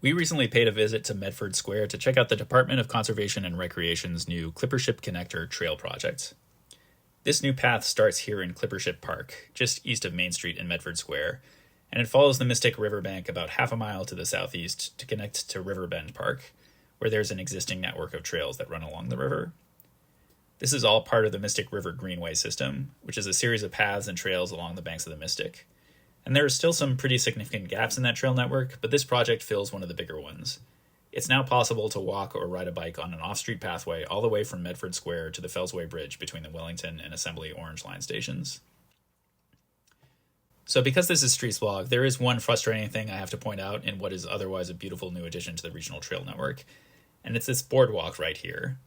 We recently paid a visit to Medford Square to check out the Department of Conservation and Recreation's new Clippership Connector trail project. This new path starts here in Clippership Park, just east of Main Street in Medford Square, and it follows the Mystic River bank about half a mile to the southeast to connect to Riverbend Park, where there's an existing network of trails that run along the river. This is all part of the Mystic River Greenway system, which is a series of paths and trails along the banks of the Mystic. And there are still some pretty significant gaps in that trail network, but this project fills one of the bigger ones. It's now possible to walk or ride a bike on an off-street pathway all the way from Medford Square to the Fellsway Bridge between the Wellington and Assembly Orange Line stations. So because this is Streets Vlog, there is one frustrating thing I have to point out in what is otherwise a beautiful new addition to the regional trail network, and it's this boardwalk right here.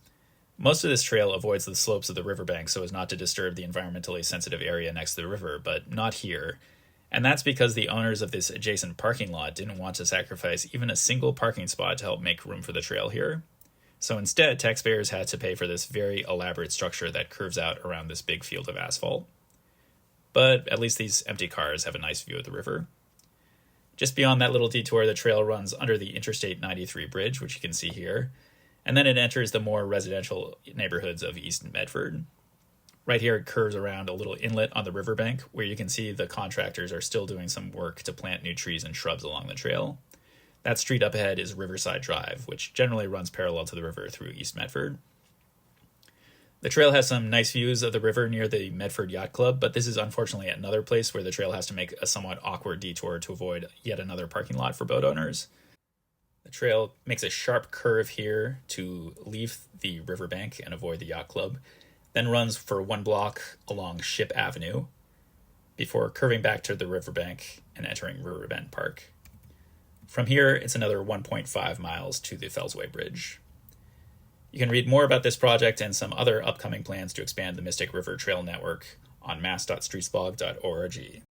Most of this trail avoids the slopes of the riverbank so as not to disturb the environmentally sensitive area next to the river, but not here. And that's because the owners of this adjacent parking lot didn't want to sacrifice even a single parking spot to help make room for the trail here. So instead, taxpayers had to pay for this very elaborate structure that curves out around this big field of asphalt. But at least these empty cars have a nice view of the river. Just beyond that little detour, the trail runs under the Interstate 93 bridge, which you can see here, and then it enters the more residential neighborhoods of East Medford. Right here, it curves around a little inlet on the riverbank where you can see the contractors are still doing some work to plant new trees and shrubs along the trail. That street up ahead is Riverside Drive, which generally runs parallel to the river through East Medford. The trail has some nice views of the river near the Medford Yacht Club, but this is unfortunately another place where the trail has to make a somewhat awkward detour to avoid yet another parking lot for boat owners. The trail makes a sharp curve here to leave the riverbank and avoid the yacht club, then runs for 1 block along Ship Avenue before curving back to the riverbank and entering Riverbend Park. From here, it's another 1.5 miles to the Fellsway Bridge. You can read more about this project and some other upcoming plans to expand the Mystic River Trail Network on mass.streetsblog.org.